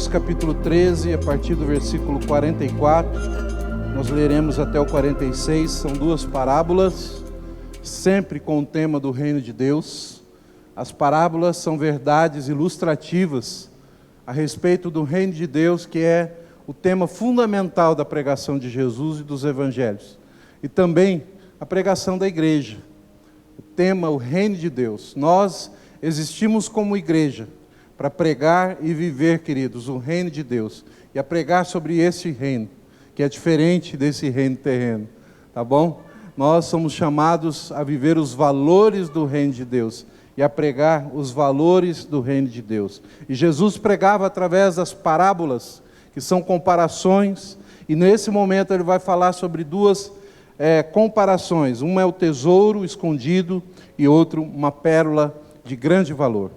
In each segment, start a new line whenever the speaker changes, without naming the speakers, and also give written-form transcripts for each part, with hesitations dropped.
Mateus capítulo 13, a partir do versículo 44, nós leremos até o 46, são duas parábolas, sempre com o tema do reino de Deus. As parábolas são verdades ilustrativas a respeito do reino de Deus, que é o tema fundamental da pregação de Jesus e dos evangelhos. E também a pregação da igreja, o tema, o reino de Deus. Nós existimos como igreja para pregar e viver, queridos, o reino de Deus. E a pregar sobre esse reino, que é diferente desse reino terreno. Tá bom? Nós somos chamados a viver os valores do reino de Deus e a pregar os valores do reino de Deus. E Jesus pregava através das parábolas, que são comparações, e nesse momento ele vai falar sobre duas comparações. Uma é o tesouro escondido e outro uma pérola de grande valor.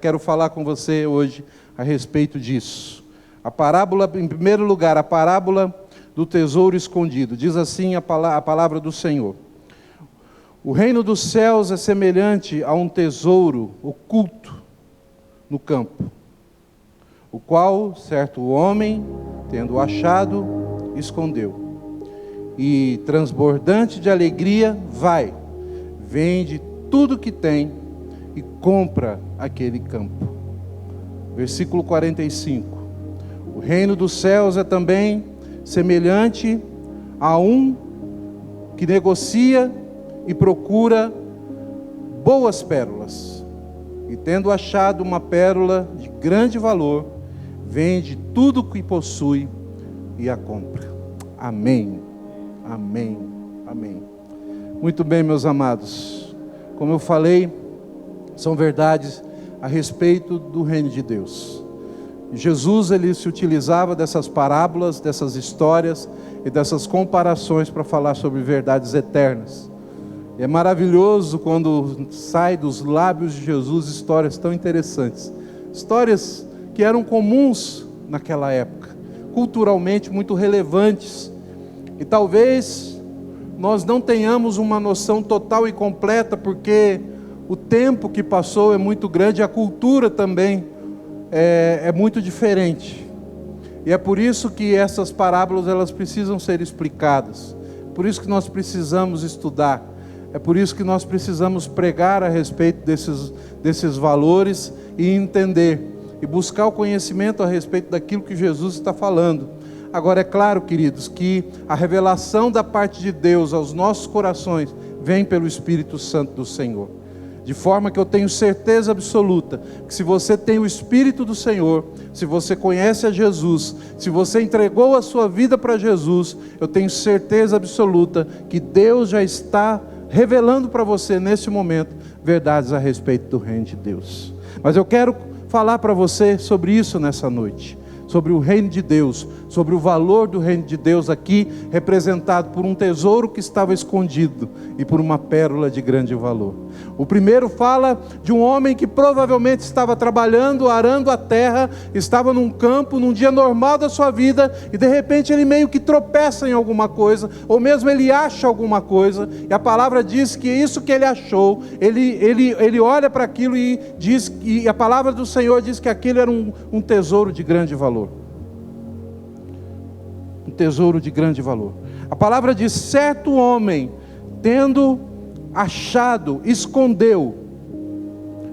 Quero falar com você hoje a respeito disso. A parábola, em primeiro lugar, a parábola do tesouro escondido. Diz assim a palavra do Senhor: o reino dos céus é semelhante a um tesouro oculto no campo, o qual certo homem, tendo achado, escondeu. E transbordante de alegria, vai, vende tudo que tem e compra aquele campo. Versículo 45. O reino dos céus é também semelhante a um que negocia e procura boas pérolas. E tendo achado uma pérola de grande valor, vende tudo o que possui e a compra. Amém. Amém. Amém. Muito bem, meus amados. Como eu falei, são verdades a respeito do reino de Deus. Jesus, ele se utilizava dessas parábolas, dessas histórias e dessas comparações para falar sobre verdades eternas. E é maravilhoso quando sai dos lábios de Jesus histórias tão interessantes. Histórias que eram comuns naquela época, culturalmente muito relevantes. E talvez nós não tenhamos uma noção total e completa, porque o tempo que passou é muito grande, a cultura também é muito diferente. E é por isso que essas parábolas, elas precisam ser explicadas. Por isso que nós precisamos estudar. É por isso que nós precisamos pregar a respeito desses valores e entender. E buscar o conhecimento a respeito daquilo que Jesus está falando. Agora, é claro, queridos, que a revelação da parte de Deus aos nossos corações vem pelo Espírito Santo do Senhor. De forma que eu tenho certeza absoluta que se você tem o Espírito do Senhor, se você conhece a Jesus, se você entregou a sua vida para Jesus, eu tenho certeza absoluta que Deus já está revelando para você nesse momento verdades a respeito do reino de Deus. Mas eu quero falar para você sobre isso nessa noite. Sobre o reino de Deus, sobre o valor do reino de Deus aqui, representado por um tesouro que estava escondido e por uma pérola de grande valor. O primeiro fala de um homem que provavelmente estava trabalhando, arando a terra, estava num campo, num dia normal da sua vida, e de repente ele meio que tropeça em alguma coisa, ou mesmo ele acha alguma coisa, e a palavra diz que isso que ele achou, ele olha para aquilo e diz, e a palavra do Senhor diz que aquilo era um tesouro de grande valor. Um tesouro de grande valor. A palavra diz: certo homem, tendo achado, escondeu,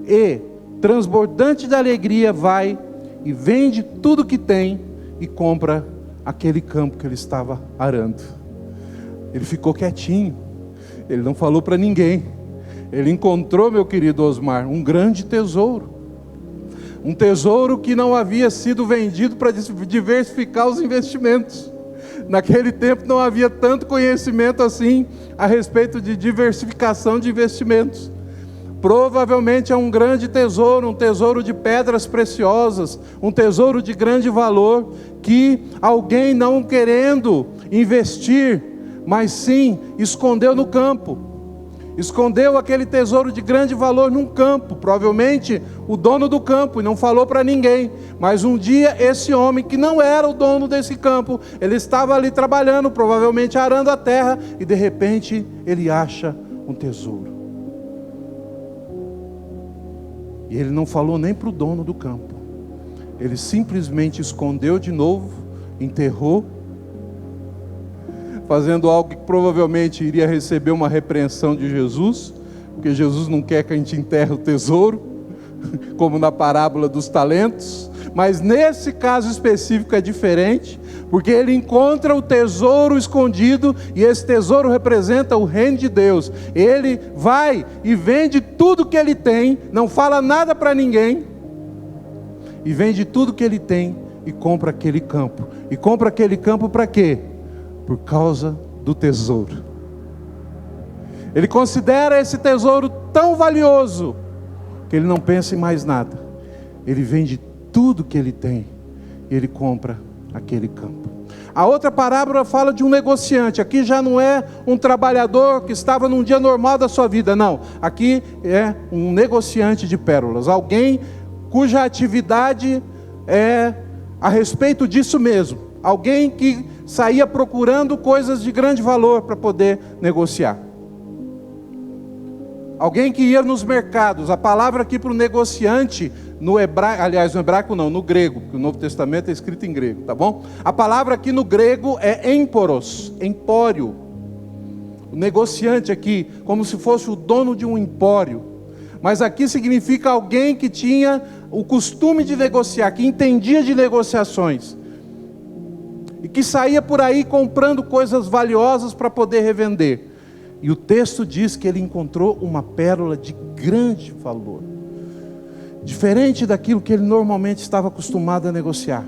e transbordante de alegria vai e vende tudo que tem e compra aquele campo que ele estava arando. Ele ficou quietinho, ele não falou para ninguém. Ele encontrou, meu querido Osmar, um grande tesouro. Um tesouro que não havia sido vendido para diversificar os investimentos. Naquele tempo não havia tanto conhecimento assim a respeito de diversificação de investimentos. Provavelmente é um grande tesouro, um tesouro de pedras preciosas, um tesouro de grande valor, que alguém não querendo investir, mas sim escondeu no campo. Escondeu aquele tesouro de grande valor num campo, provavelmente o dono do campo, e não falou para ninguém. Mas um dia esse homem, que não era o dono desse campo, ele estava ali trabalhando, provavelmente arando a terra, e de repente ele acha um tesouro. E ele não falou nem para o dono do campo. Ele simplesmente escondeu de novo, enterrou, fazendo algo que provavelmente iria receber uma repreensão de Jesus, porque Jesus não quer que a gente enterre o tesouro, como na parábola dos talentos. Mas nesse caso específico é diferente, porque ele encontra o tesouro escondido, e esse tesouro representa o reino de Deus. Ele vai e vende tudo que ele tem, não fala nada para ninguém, e vende tudo que ele tem e compra aquele campo. E compra aquele campo para quê? Por causa do tesouro. Ele considera esse tesouro tão valioso que ele não pensa em mais nada. Ele vende tudo que ele tem e ele compra aquele campo. A outra parábola fala de um negociante. Aqui já não é um trabalhador que estava num dia normal da sua vida, não. Aqui é um negociante de pérolas, alguém cuja atividade é a respeito disso mesmo. Alguém que saía procurando coisas de grande valor para poder negociar. Alguém que ia nos mercados. A palavra aqui para o negociante, no hebraico, aliás, no hebraico não, no grego, porque o Novo Testamento é escrito em grego, tá bom? A palavra aqui no grego é emporos, empório. O negociante aqui, como se fosse o dono de um empório. Mas aqui significa alguém que tinha o costume de negociar, que entendia de negociações. E que saía por aí comprando coisas valiosas para poder revender. E o texto diz que ele encontrou uma pérola de grande valor. Diferente daquilo que ele normalmente estava acostumado a negociar.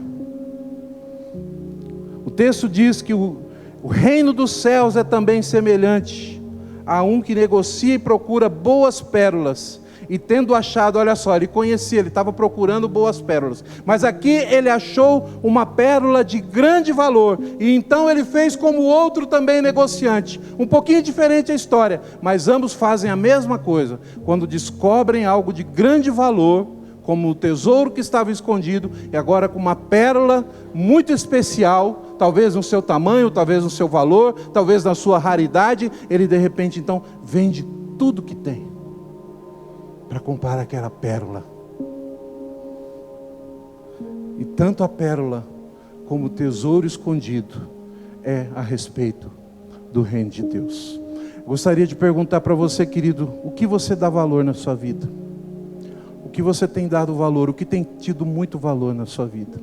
O texto diz que o reino dos céus é também semelhante a um que negocia e procura boas pérolas. E tendo achado, olha só, ele conhecia, ele estava procurando boas pérolas. Mas aqui ele achou uma pérola de grande valor. E então ele fez como o outro também negociante. Um pouquinho diferente a história, mas ambos fazem a mesma coisa. Quando descobrem algo de grande valor, como o tesouro que estava escondido, e agora com uma pérola muito especial, talvez no seu tamanho, talvez no seu valor, talvez na sua raridade, ele de repente então vende tudo que tem para comprar aquela pérola. E tanto a pérola como o tesouro escondido é a respeito do reino de Deus. Eu gostaria de perguntar para você, querido, o que você dá valor na sua vida? O que você tem dado valor? O que tem tido muito valor na sua vida?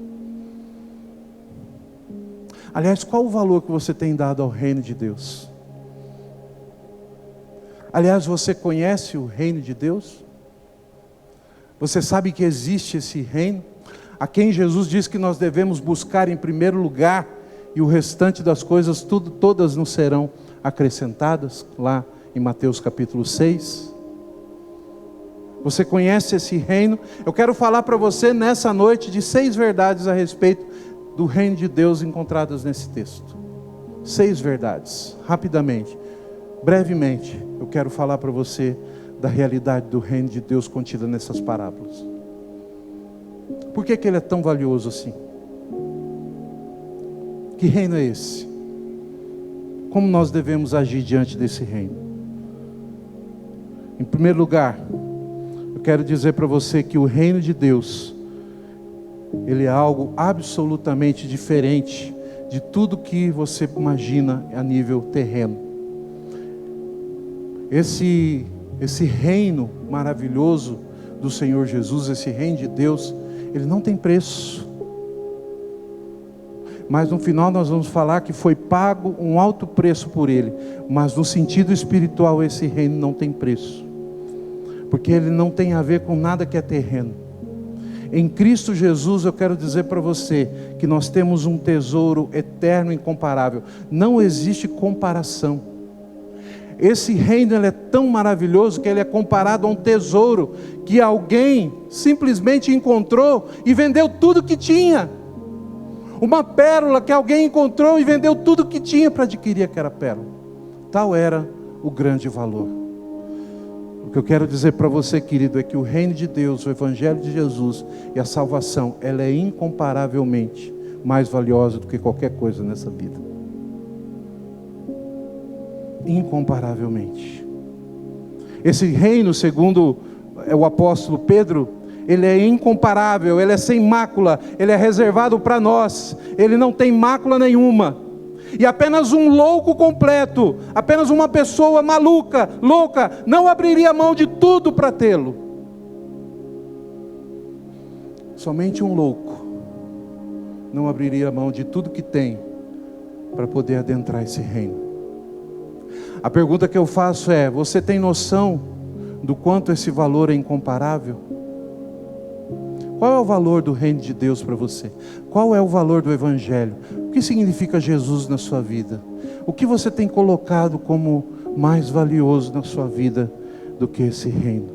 Aliás, qual o valor que você tem dado ao reino de Deus? Aliás, você conhece o reino de Deus? Você sabe que existe esse reino, a quem Jesus diz que nós devemos buscar em primeiro lugar, e o restante das coisas, todas nos serão acrescentadas, lá em Mateus capítulo 6. Você conhece esse reino? Eu quero falar para você nessa noite de 6 verdades a respeito do reino de Deus encontradas nesse texto. 6 verdades, rapidamente, brevemente, eu quero falar para você da realidade do reino de Deus contida nessas parábolas. Por que ele é tão valioso assim? Que reino é esse? Como nós devemos agir diante desse reino? Em primeiro lugar, eu quero dizer para você que o reino de Deus, ele é algo absolutamente diferente de tudo que você imagina a nível terreno. Esse reino maravilhoso do Senhor Jesus, esse reino de Deus, ele não tem preço. Mas no final nós vamos falar que foi pago um alto preço por ele. Mas no sentido espiritual esse reino não tem preço. Porque ele não tem a ver com nada que é terreno. Em Cristo Jesus eu quero dizer para você que nós temos um tesouro eterno e incomparável. Não existe comparação. Esse reino ele é tão maravilhoso que ele é comparado a um tesouro que alguém simplesmente encontrou e vendeu tudo que tinha. Uma pérola que alguém encontrou e vendeu tudo que tinha para adquirir aquela pérola. Tal era o grande valor. O que eu quero dizer para você, querido, é que o reino de Deus, o evangelho de Jesus e a salvação, ela é incomparavelmente mais valiosa do que qualquer coisa nessa vida. Incomparavelmente. Esse reino, segundo o apóstolo Pedro, Ele é incomparável, Ele é sem mácula, Ele é reservado para nós, Ele não tem mácula nenhuma. E apenas um louco completo, apenas uma pessoa maluca, louca, não abriria mão de tudo para tê-lo. Somente um louco não abriria mão de tudo que tem para poder adentrar esse reino. A pergunta que eu faço é: você tem noção do quanto esse valor é incomparável? Qual é o valor do reino de Deus para você? Qual é o valor do Evangelho? O que significa Jesus na sua vida? O que você tem colocado como mais valioso na sua vida do que esse reino?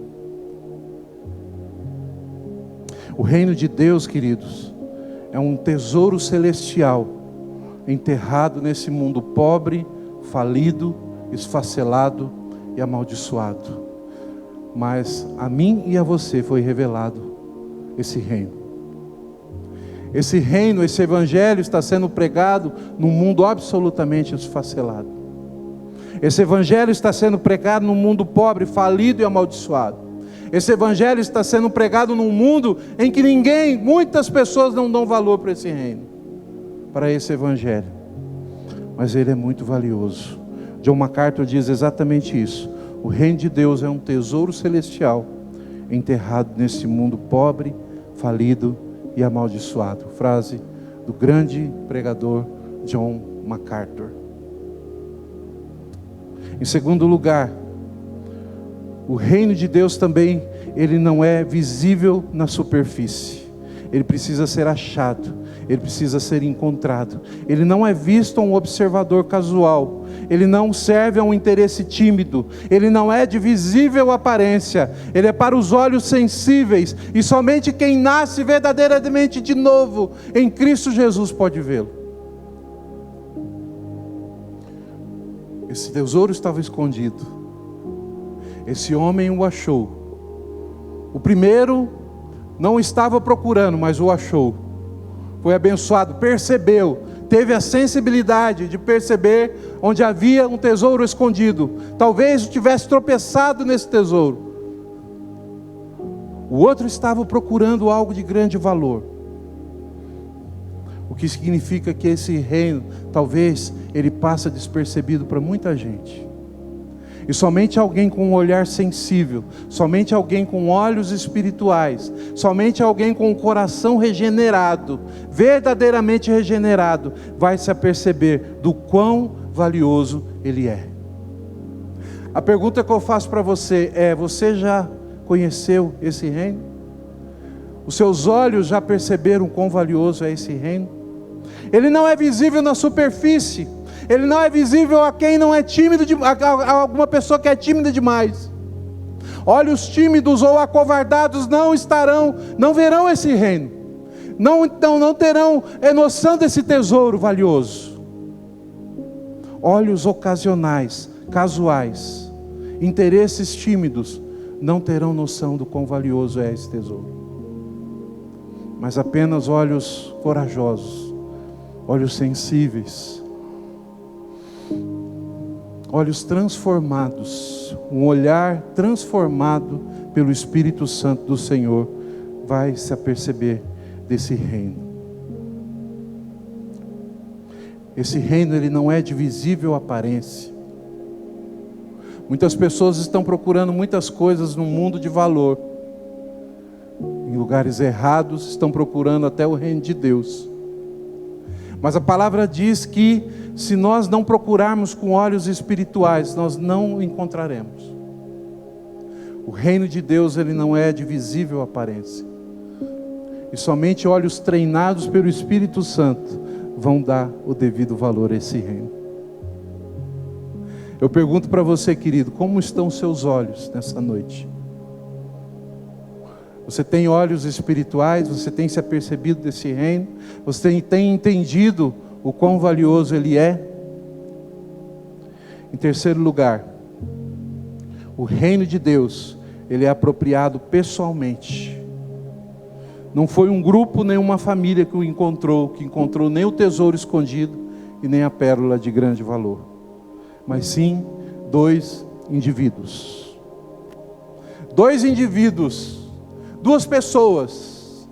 O reino de Deus, queridos, é um tesouro celestial enterrado nesse mundo pobre, falido, esfacelado e amaldiçoado. Mas a mim e a você foi revelado esse reino. Esse reino, esse evangelho está sendo pregado num mundo absolutamente esfacelado. Esse evangelho está sendo pregado num mundo pobre, falido e amaldiçoado. Esse evangelho está sendo pregado num mundo em que muitas pessoas não dão valor para esse reino, para esse evangelho. Mas ele é muito valioso. John MacArthur diz exatamente isso. O reino de Deus é um tesouro celestial enterrado nesse mundo pobre, falido e amaldiçoado. Frase do grande pregador John MacArthur. Em segundo lugar, o reino de Deus também, ele não é visível na superfície. Ele precisa ser achado, ele precisa ser encontrado. Ele não é visto a um observador casual. Ele não serve a um interesse tímido. Ele não é de visível aparência. Ele é para os olhos sensíveis. E somente quem nasce verdadeiramente de novo em Cristo Jesus pode vê-lo. Esse tesouro estava escondido. Esse homem o achou. O primeiro não estava procurando, mas o achou. Foi abençoado, percebeu, teve a sensibilidade de perceber onde havia um tesouro escondido. Talvez tivesse tropeçado nesse tesouro. O outro estava procurando algo de grande valor. O que significa que esse reino, talvez, ele passa despercebido para muita gente. E somente alguém com um olhar sensível, somente alguém com olhos espirituais, somente alguém com um coração regenerado, verdadeiramente regenerado, vai se aperceber do quão valioso ele é. A pergunta que eu faço para você é: você já conheceu esse reino? Os seus olhos já perceberam quão valioso é esse reino? Ele não é visível na superfície. Ele não é visível a quem não é tímido, a alguma pessoa que é tímida demais. Olhos tímidos ou acovardados não verão esse reino. Não terão noção desse tesouro valioso. Olhos ocasionais, casuais, interesses tímidos, não terão noção do quão valioso é esse tesouro. Mas apenas olhos corajosos, olhos sensíveis, olhos transformados, um olhar transformado pelo Espírito Santo do Senhor, vai se aperceber desse reino. Esse reino, ele não é de visível aparência. Muitas pessoas estão procurando muitas coisas no mundo de valor. Em lugares errados, estão procurando até o reino de Deus. Mas a palavra diz que se nós não procurarmos com olhos espirituais, nós não o encontraremos. O reino de Deus, ele não é de visível aparência. E somente olhos treinados pelo Espírito Santo vão dar o devido valor a esse reino. Eu pergunto para você, querido, como estão os seus olhos nessa noite? Você tem olhos espirituais? Você tem se apercebido desse reino? Você tem entendido o quão valioso ele é? Em terceiro lugar, o reino de Deus, ele é apropriado pessoalmente. Não foi um grupo, nem uma família que encontrou nem o tesouro escondido e nem a pérola de grande valor. Mas sim, 2 indivíduos. 2 indivíduos, duas pessoas.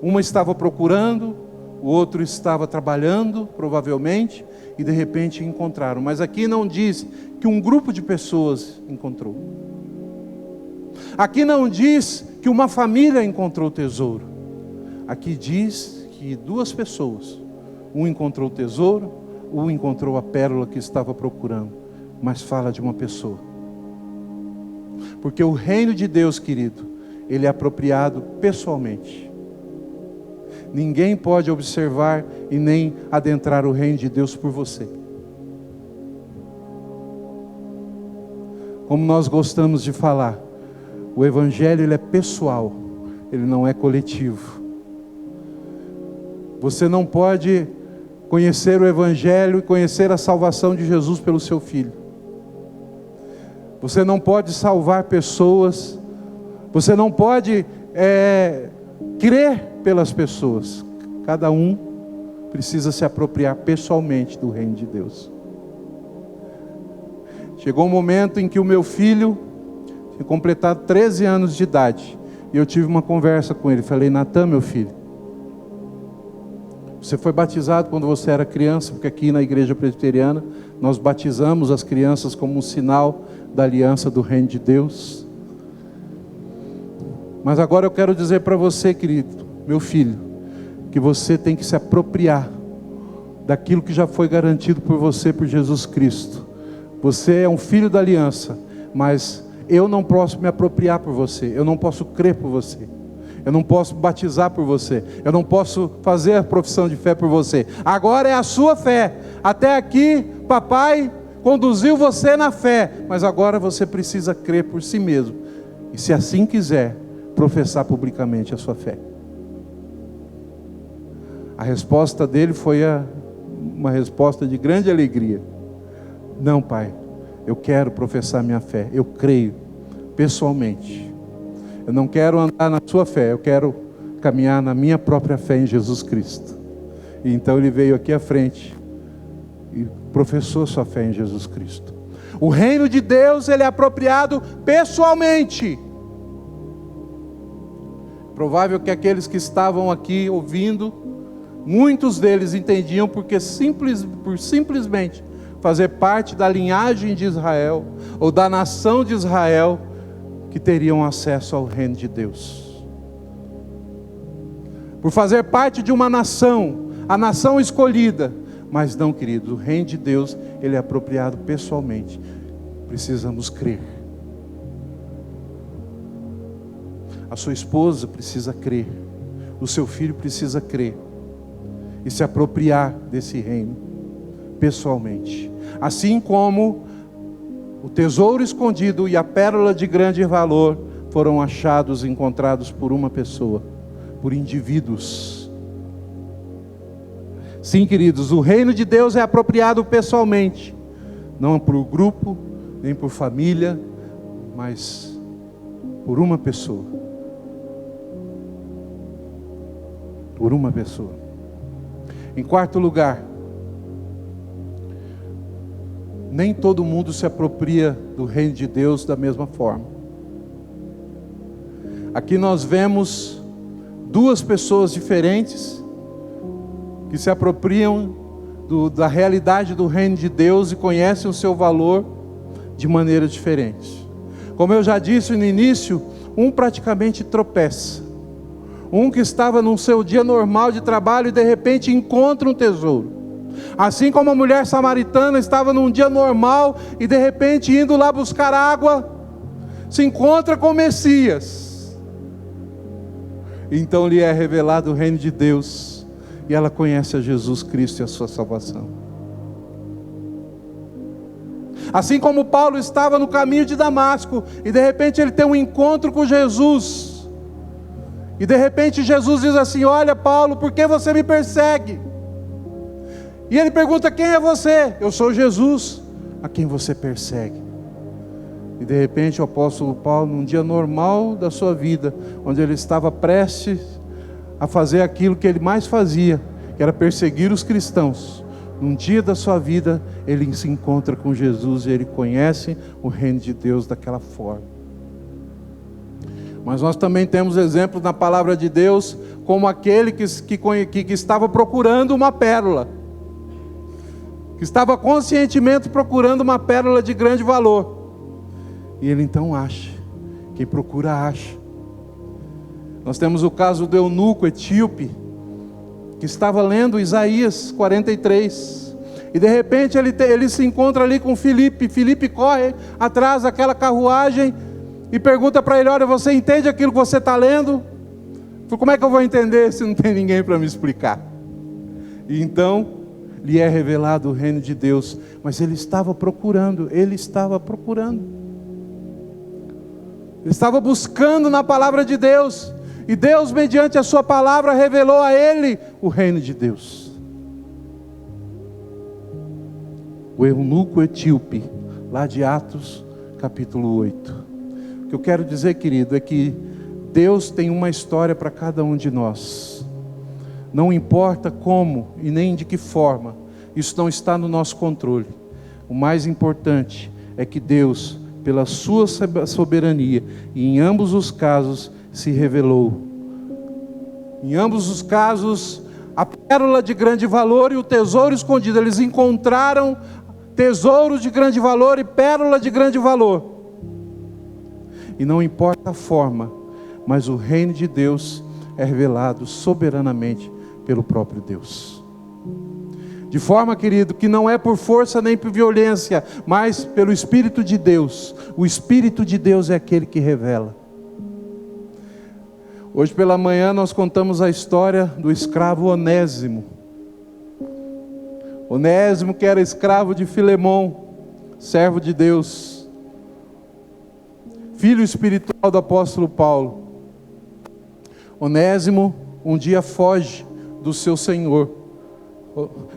Uma estava procurando, o outro estava trabalhando, provavelmente, e de repente encontraram. Mas aqui não diz que um grupo de pessoas encontrou. Aqui não diz que uma família encontrou o tesouro. Aqui diz que duas pessoas, um encontrou o tesouro, um encontrou a pérola que estava procurando. Mas fala de uma pessoa. Porque o reino de Deus, querido, ele é apropriado pessoalmente. Ninguém pode observar e nem adentrar o reino de Deus por você. Como nós gostamos de falar, o evangelho ele é pessoal, ele não é coletivo. Você não pode conhecer o evangelho e conhecer a salvação de Jesus pelo seu filho. Você não pode salvar pessoas, você não pode crer pelas pessoas. Cada um precisa se apropriar pessoalmente do reino de Deus. Chegou um momento em que o meu filho tinha completado 13 anos de idade, e eu tive uma conversa com ele. Falei: Natan, meu filho, você foi batizado quando você era criança, porque aqui na igreja presbiteriana nós batizamos as crianças como um sinal da aliança do reino de Deus. Mas agora eu quero dizer para você, querido, meu filho, que você tem que se apropriar daquilo que já foi garantido por você, por Jesus Cristo. Você é um filho da aliança, mas eu não posso me apropriar por você, eu não posso crer por você, eu não posso batizar por você, eu não posso fazer a profissão de fé por você. Agora é a sua fé. Até aqui, papai conduziu você na fé, mas agora você precisa crer por si mesmo, e se assim quiser, professar publicamente a sua fé. A resposta dele foi uma resposta de grande alegria. Não, pai, eu quero professar minha fé, eu creio pessoalmente. Eu não quero andar na sua fé, eu quero caminhar na minha própria fé em Jesus Cristo. E então ele veio aqui à frente e professou sua fé em Jesus Cristo. O reino de Deus, ele é apropriado pessoalmente. Provável que aqueles que estavam aqui ouvindo, muitos deles entendiam porque simplesmente fazer parte da linhagem de Israel, ou da nação de Israel, que teriam acesso ao reino de Deus. Por fazer parte de uma nação, a nação escolhida. Mas não, queridos, o reino de Deus, ele é apropriado pessoalmente. Precisamos crer. A sua esposa precisa crer, o seu filho precisa crer, e se apropriar desse reino, pessoalmente. Assim como o tesouro escondido e a pérola de grande valor foram achados, encontrados por uma pessoa, por indivíduos. Sim, queridos, o reino de Deus é apropriado pessoalmente, não por grupo, nem por família, mas por uma pessoa. Por uma pessoa. Em quarto lugar, nem todo mundo se apropria do reino de Deus da mesma forma. Aqui nós vemos duas pessoas diferentes que se apropriam da realidade do reino de Deus e conhecem o seu valor de maneira diferente. Como eu já disse no início, um praticamente tropeça. Um que estava no seu dia normal de trabalho e de repente encontra um tesouro. Assim como a mulher samaritana estava num dia normal e de repente indo lá buscar água, se encontra com o Messias. Então lhe é revelado o reino de Deus e ela conhece a Jesus Cristo e a sua salvação. Assim como Paulo estava no caminho de Damasco e de repente ele tem um encontro com Jesus. E de repente Jesus diz assim: olha, Paulo, por que você me persegue? E ele pergunta: quem é você? Eu sou Jesus, a quem você persegue. E de repente o apóstolo Paulo, num dia normal da sua vida, onde ele estava prestes a fazer aquilo que ele mais fazia, que era perseguir os cristãos, num dia da sua vida, ele se encontra com Jesus e ele conhece o reino de Deus daquela forma. Mas nós também temos exemplos na palavra de Deus, como aquele que estava procurando uma pérola, que estava conscientemente procurando uma pérola de grande valor, e ele então acha. Quem procura acha. Nós temos o caso do eunuco etíope, que estava lendo Isaías 43, e de repente ele se encontra ali com Filipe. Filipe corre atrás daquela carruagem e pergunta para ele: olha, você entende aquilo que você está lendo? Como é que eu vou entender se não tem ninguém para me explicar? E então lhe é revelado o reino de Deus. Mas ele estava procurando. Ele estava buscando na palavra de Deus. E Deus, mediante a sua palavra, revelou a ele o reino de Deus. O eunuco etíope, lá de Atos, capítulo 8. O que eu quero dizer, querido, é que Deus tem uma história para cada um de nós. Não importa como e nem de que forma, isso não está no nosso controle. O mais importante é que Deus, pela sua soberania, e em ambos os casos se revelou. Em ambos os casos, a pérola de grande valor e o tesouro escondido. Eles encontraram tesouros de grande valor e pérola de grande valor. E não importa a forma, mas o reino de Deus é revelado soberanamente pelo próprio Deus. De forma, querido, que não é por força nem por violência, mas pelo Espírito de Deus. O Espírito de Deus é aquele que revela. Hoje pela manhã nós contamos a história do escravo Onésimo. Onésimo, que era escravo de Filemon, servo de Deus, filho espiritual do apóstolo Paulo. Onésimo um dia foge do seu senhor.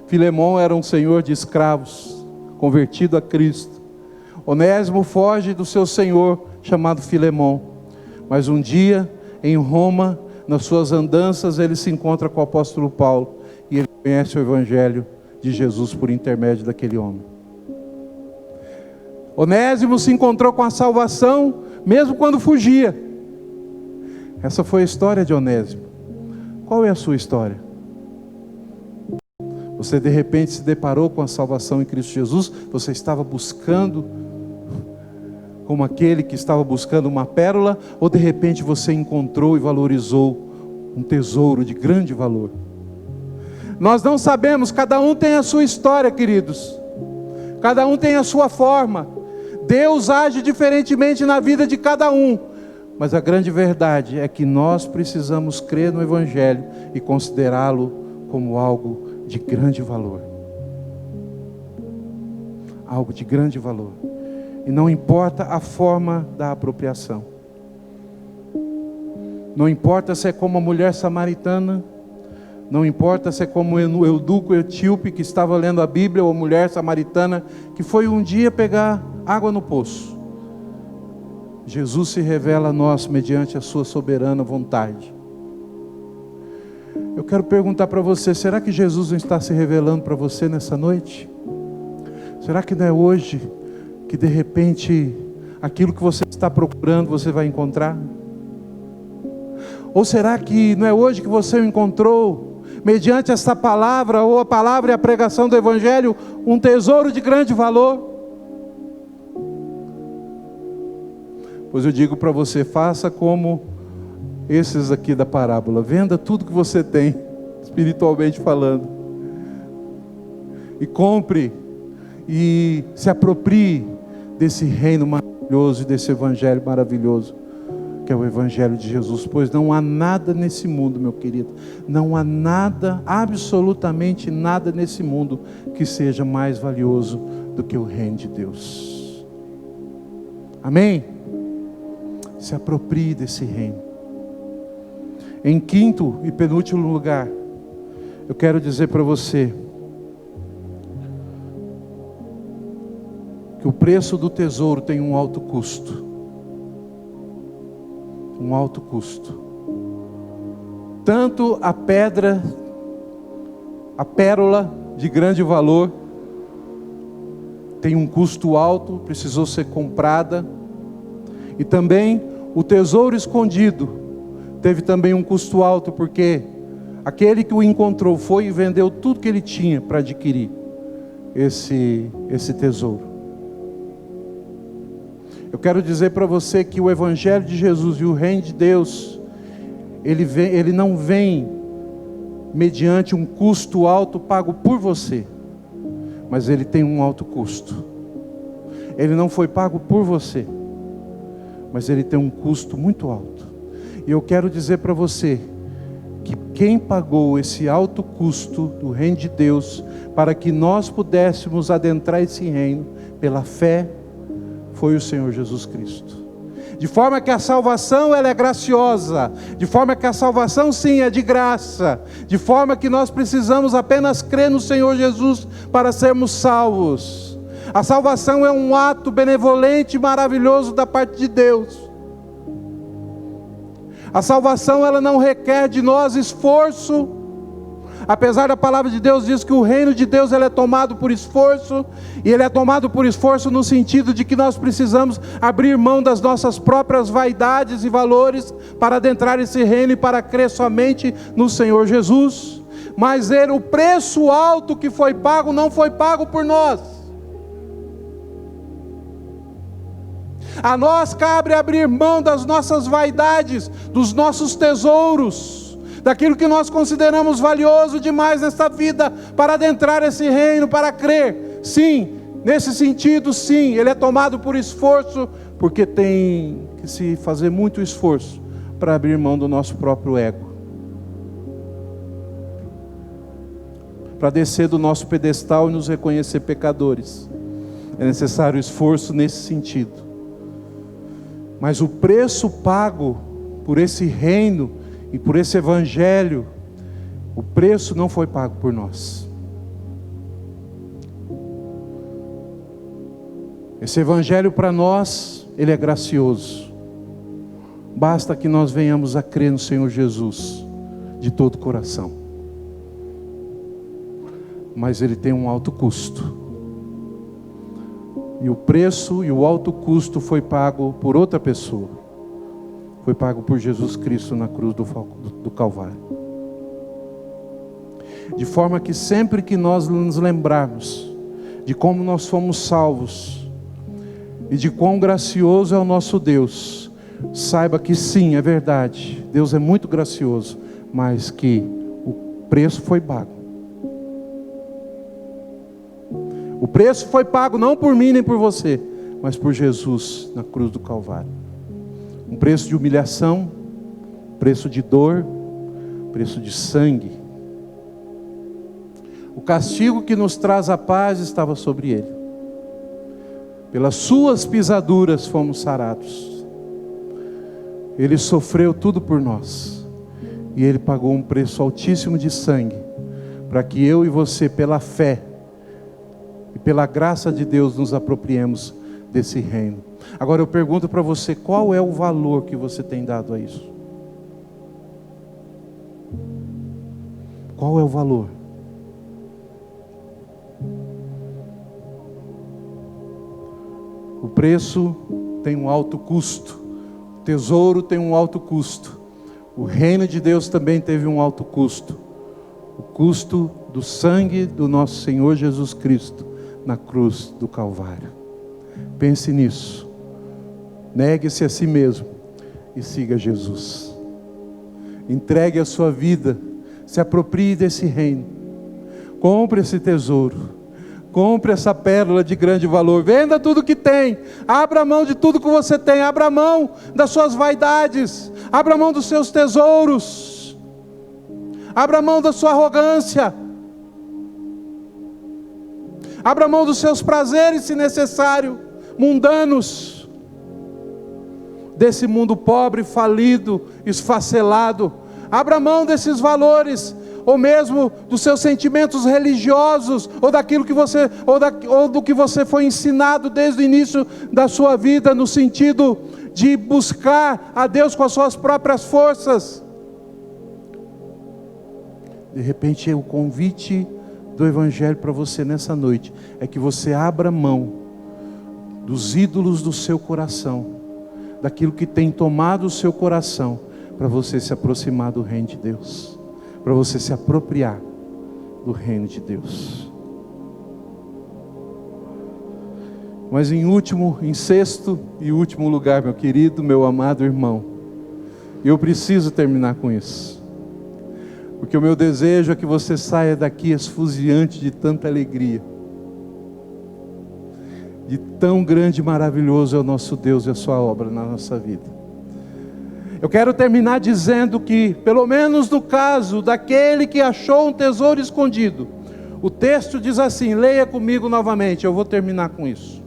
Filemon era um senhor de escravos, convertido a Cristo. Onésimo foge do seu senhor, chamado Filemon. Mas um dia, em Roma, nas suas andanças, ele se encontra com o apóstolo Paulo. E ele conhece o evangelho de Jesus por intermédio daquele homem. Onésimo se encontrou com a salvação, mesmo quando fugia. Essa foi a história de Onésimo. Qual é a sua história? Você de repente se deparou com a salvação em Cristo Jesus? Você estava buscando, como aquele que estava buscando uma pérola? Ou de repente você encontrou e valorizou um tesouro de grande valor? Nós não sabemos, cada um tem a sua história, queridos. Cada um tem a sua forma. Deus age diferentemente na vida de cada um. Mas a grande verdade é que nós precisamos crer no Evangelho e considerá-lo como algo de grande valor. Algo de grande valor. E não importa a forma da apropriação. Não importa se é como a mulher samaritana. Não importa se é como o eunuco etíope que estava lendo a Bíblia, ou a mulher samaritana que foi um dia pegar água no poço. Jesus se revela a nós mediante a sua soberana vontade. Eu quero perguntar para você, será que Jesus não está se revelando para você nessa noite? Será que não é hoje que de repente aquilo que você está procurando você vai encontrar? Ou será que não é hoje que você o encontrou, mediante essa palavra, ou a palavra e a pregação do Evangelho, um tesouro de grande valor? Pois eu digo para você, faça como esses aqui da parábola. Venda tudo que você tem, espiritualmente falando. E compre, e se aproprie desse reino maravilhoso, desse Evangelho maravilhoso, que é o Evangelho de Jesus. Pois não há nada nesse mundo, meu querido, não há nada, absolutamente nada nesse mundo que seja mais valioso do que o reino de Deus. Amém? Se aproprie desse reino. Em quinto e penúltimo lugar, eu quero dizer para você que o preço do tesouro tem um alto custo. Um alto custo. Tanto a pedra, a pérola de grande valor, tem um custo alto, precisou ser comprada. E também O tesouro escondido teve também um custo alto, porque aquele que o encontrou foi e vendeu tudo que ele tinha para adquirir esse tesouro. Eu quero dizer para você que o Evangelho de Jesus e o Reino de Deus, ele não vem mediante um custo alto pago por você, mas ele tem um alto custo. Ele não foi pago por você, mas ele tem um custo muito alto. E eu quero dizer para você que quem pagou esse alto custo do Reino de Deus, para que nós pudéssemos adentrar esse reino pela fé, foi o Senhor Jesus Cristo. De forma que a salvação ela é graciosa, de forma que a salvação sim é de graça, de forma que nós precisamos apenas crer no Senhor Jesus para sermos salvos. A salvação é um ato benevolente e maravilhoso da parte de Deus. A salvação ela não requer de nós esforço, apesar da palavra de Deus diz que o reino de Deus ele é tomado por esforço, e ele é tomado por esforço no sentido de que nós precisamos abrir mão das nossas próprias vaidades e valores para adentrar esse reino e para crer somente no Senhor Jesus. Mas o preço alto que foi pago não foi pago por nós. A nós cabe abrir mão das nossas vaidades, dos nossos tesouros, daquilo que nós consideramos valioso demais nesta vida, para adentrar esse reino, para crer. Sim, nesse sentido sim, ele é tomado por esforço, porque tem que se fazer muito esforço para abrir mão do nosso próprio ego, para descer do nosso pedestal e nos reconhecer pecadores. É necessário esforço nesse sentido. Mas o preço pago por esse reino e por esse evangelho, o preço não foi pago por nós. Esse evangelho para nós, ele é gracioso. Basta que nós venhamos a crer no Senhor Jesus de todo o coração. Mas ele tem um alto custo. E o preço e o alto custo foi pago por outra pessoa. Foi pago por Jesus Cristo na cruz do Calvário. De forma que sempre que nós nos lembrarmos de como nós fomos salvos e de quão gracioso é o nosso Deus, saiba que sim, é verdade, Deus é muito gracioso, mas que o preço foi pago. O preço foi pago não por mim nem por você, mas por Jesus na cruz do Calvário. Um preço de humilhação, preço de dor, preço de sangue. O castigo que nos traz a paz estava sobre ele. Pelas suas pisaduras fomos sarados. Ele sofreu tudo por nós. E ele pagou um preço altíssimo de sangue, para que eu e você, pela fé e pela graça de Deus, nos apropriemos desse reino. Agora eu pergunto para você, qual é o valor que você tem dado a isso? Qual é o valor? O preço tem um alto custo, o tesouro tem um alto custo, o reino de Deus também teve um alto custo, o custo do sangue do nosso Senhor Jesus Cristo na cruz do Calvário. Pense nisso, negue-se a si mesmo e siga Jesus. Entregue a sua vida, se aproprie desse reino, compre esse tesouro, compre essa pérola de grande valor, venda tudo que tem, abra mão de tudo que você tem, abra mão das suas vaidades, abra mão dos seus tesouros, abra mão da sua arrogância, abra mão dos seus prazeres, se necessário, mundanos, desse mundo pobre, falido, esfacelado. Abra mão desses valores, ou mesmo dos seus sentimentos religiosos, ou daquilo que você, ou do que você foi ensinado desde o início da sua vida, no sentido de buscar a Deus com as suas próprias forças. De repente, o convite do Evangelho para você nessa noite é que você abra mão dos ídolos do seu coração, daquilo que tem tomado o seu coração, para você se aproximar do reino de Deus, para você se apropriar do reino de Deus. Mas em sexto e último lugar, meu querido, meu amado irmão, eu preciso terminar com isso, porque o meu desejo é que você saia daqui esfuziante de tanta alegria, de tão grande e maravilhoso é o nosso Deus e a sua obra na nossa vida. Eu quero terminar dizendo que, pelo menos no caso daquele que achou um tesouro escondido, o texto diz assim, leia comigo novamente, eu vou terminar com isso.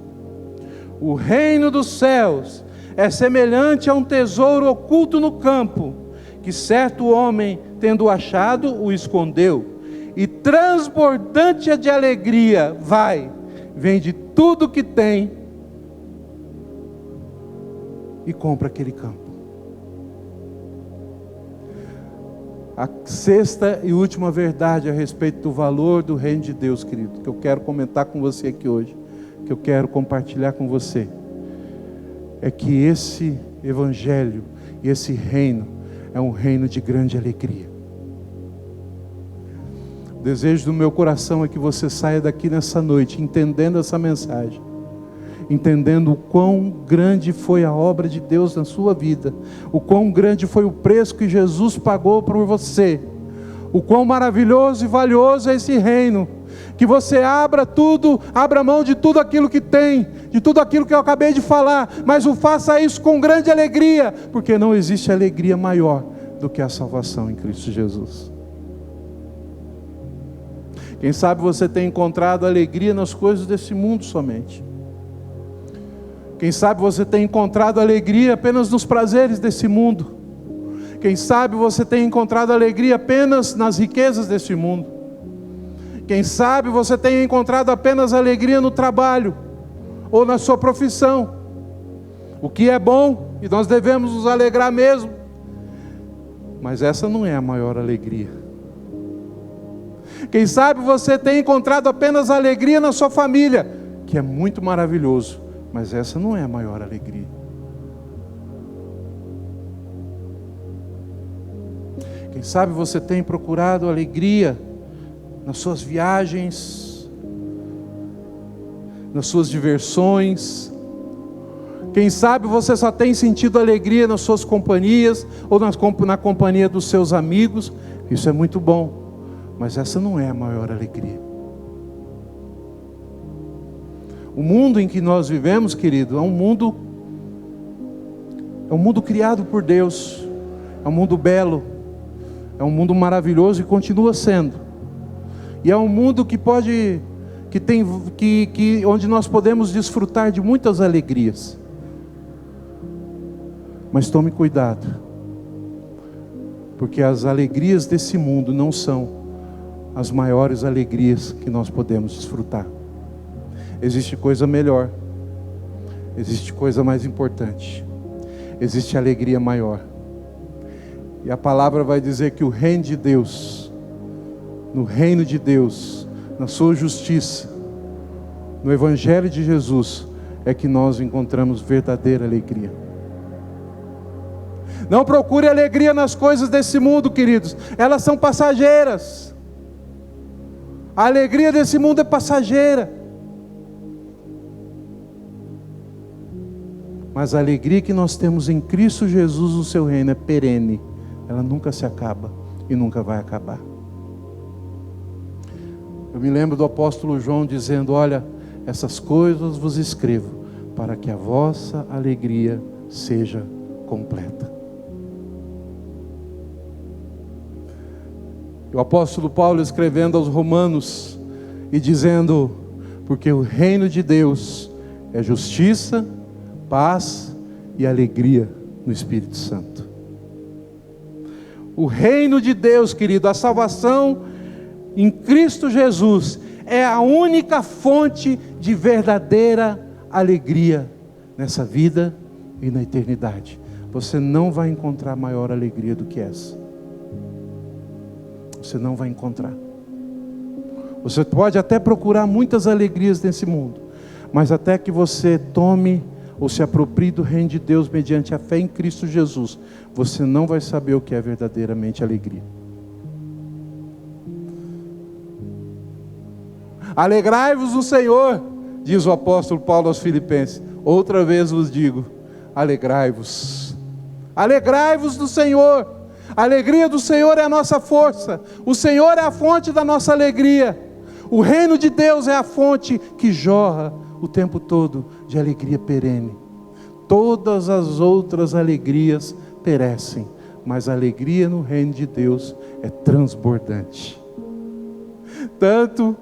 O reino dos céus é semelhante a um tesouro oculto no campo, que certo homem, tendo achado, o escondeu, e transbordante de alegria, vende tudo que tem e compra aquele campo. A sexta e última verdade a respeito do valor do reino de Deus, querido, que eu quero comentar com você aqui hoje, que eu quero compartilhar com você, é que esse evangelho e esse reino é um reino de grande alegria. O desejo do meu coração é que você saia daqui nessa noite entendendo essa mensagem, entendendo o quão grande foi a obra de Deus na sua vida, o quão grande foi o preço que Jesus pagou por você, o quão maravilhoso e valioso é esse reino, que você abra mão de tudo aquilo que tem, de tudo aquilo que eu acabei de falar, mas faça isso com grande alegria, porque não existe alegria maior do que a salvação em Cristo Jesus. Quem sabe você tem encontrado alegria nas coisas desse mundo somente. Quem sabe você tem encontrado alegria apenas nos prazeres desse mundo. Quem sabe você tem encontrado alegria apenas nas riquezas desse mundo. Quem sabe você tem encontrado apenas alegria no trabalho ou na sua profissão. O que é bom e nós devemos nos alegrar mesmo. Mas essa não é a maior alegria. Quem sabe você tem encontrado apenas alegria na sua família, que é muito maravilhoso. Mas essa não é a maior alegria. Quem sabe você tem procurado alegria nas suas viagens, nas suas diversões. Quem sabe você só tem sentido alegria nas suas companhias, ou na companhia dos seus amigos. Isso é muito bom, mas essa não é a maior alegria. O mundo em que nós vivemos, querido, é um mundo criado por Deus, é um mundo belo, é um mundo maravilhoso e continua sendo. E é um mundo onde nós podemos desfrutar de muitas alegrias. Mas tome cuidado, porque as alegrias desse mundo não são as maiores alegrias que nós podemos desfrutar. Existe coisa melhor, existe coisa mais importante, existe alegria maior. E a palavra vai dizer que o reino de Deus, no reino de Deus, na sua justiça, no evangelho de Jesus, é que nós encontramos verdadeira alegria. Não procure alegria nas coisas desse mundo, queridos, elas são passageiras. A alegria desse mundo é passageira. Mas a alegria que nós temos em Cristo Jesus, no seu reino, é perene. Ela nunca se acaba e nunca vai acabar. Eu me lembro do apóstolo João dizendo: olha, essas coisas vos escrevo, para que a vossa alegria seja completa. O apóstolo Paulo escrevendo aos Romanos e dizendo: porque o reino de Deus é justiça, paz e alegria no Espírito Santo. O reino de Deus, querido, a salvação em Cristo Jesus é a única fonte de verdadeira alegria nessa vida e na eternidade. Você não vai encontrar maior alegria do que essa. Você não vai encontrar. Você pode até procurar muitas alegrias nesse mundo, mas até que você tome ou se aproprie do reino de Deus mediante a fé em Cristo Jesus, você não vai saber o que é verdadeiramente alegria. Alegrai-vos no Senhor, diz o apóstolo Paulo aos Filipenses. Outra vez vos digo, alegrai-vos. Alegrai-vos no Senhor. A alegria do Senhor é a nossa força. O Senhor é a fonte da nossa alegria. O reino de Deus é a fonte que jorra o tempo todo de alegria perene. Todas as outras alegrias perecem, mas a alegria no reino de Deus é transbordante. Tanto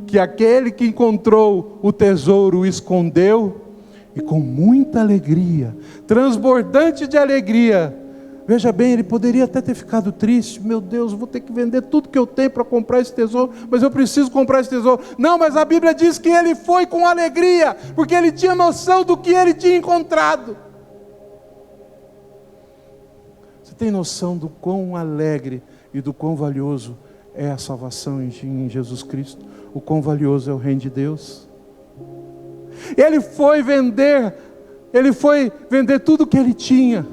que aquele que encontrou o tesouro o escondeu, e com muita alegria, transbordante de alegria, veja bem, ele poderia até ter ficado triste. Meu Deus, vou ter que vender tudo que eu tenho para comprar esse tesouro, mas eu preciso comprar esse tesouro. Não, mas a Bíblia diz que ele foi com alegria, porque ele tinha noção do que ele tinha encontrado. Você tem noção do quão alegre e do quão valioso é a salvação em Jesus Cristo? O quão valioso é o reino de Deus? Ele foi vender tudo que ele tinha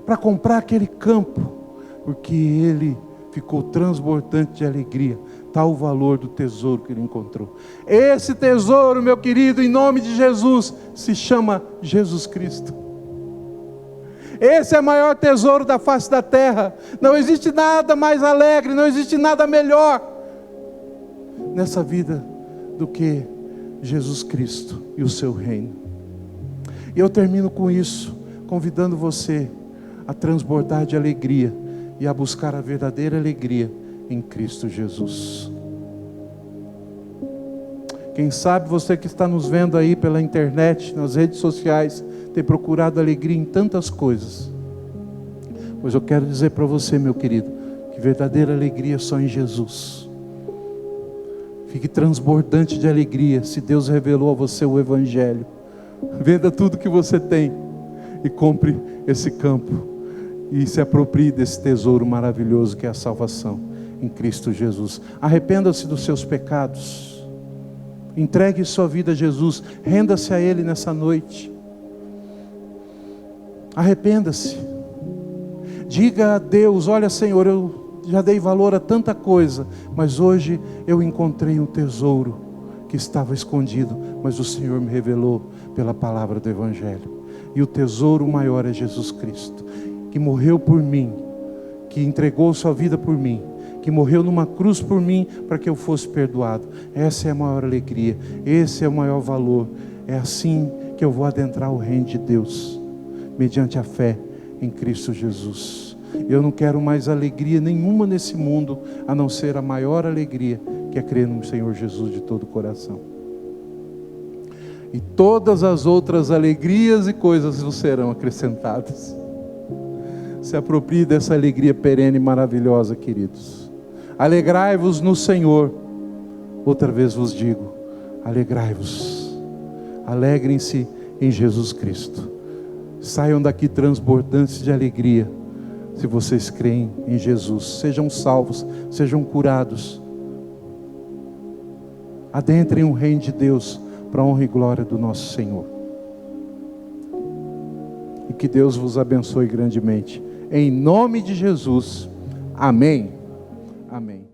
para comprar aquele campo, porque ele ficou transbordante de alegria, tal o valor do tesouro que ele encontrou. Esse tesouro, meu querido, em nome de Jesus, se chama Jesus Cristo. Esse é o maior tesouro da face da terra. Não existe nada mais alegre, não existe nada melhor nessa vida do que Jesus Cristo e o seu reino. E eu termino com isso, convidando você a transbordar de alegria e a buscar a verdadeira alegria em Cristo Jesus. Quem sabe você que está nos vendo aí pela internet, nas redes sociais, tem procurado alegria em tantas coisas. Pois eu quero dizer para você, meu querido, que verdadeira alegria é só em Jesus. Fique transbordante de alegria se Deus revelou a você o Evangelho. Venda tudo que você tem e compre esse campo e se aproprie desse tesouro maravilhoso que é a salvação em Cristo Jesus. Arrependa-se dos seus pecados. Entregue sua vida a Jesus. Renda-se a Ele nessa noite. Arrependa-se. Diga a Deus: olha, Senhor, eu já dei valor a tanta coisa, mas hoje eu encontrei um tesouro que estava escondido, mas o Senhor me revelou pela palavra do Evangelho. E o tesouro maior é Jesus Cristo, que morreu por mim, que entregou sua vida por mim, que morreu numa cruz por mim, para que eu fosse perdoado. Essa é a maior alegria, esse é o maior valor. É assim que eu vou adentrar o reino de Deus, mediante a fé em Cristo Jesus. Eu não quero mais alegria nenhuma nesse mundo, a não ser a maior alegria, que é crer no Senhor Jesus de todo o coração. E todas as outras alegrias e coisas vos serão acrescentadas. Se aproprie dessa alegria perene e maravilhosa, queridos. Alegrai-vos no Senhor. Outra vez vos digo, alegrai-vos. Alegrem-se em Jesus Cristo. Saiam daqui transbordantes de alegria, se vocês creem em Jesus. Sejam salvos, sejam curados. Adentrem o reino de Deus, para a honra e glória do nosso Senhor. E que Deus vos abençoe grandemente. Em nome de Jesus. Amém. Amém.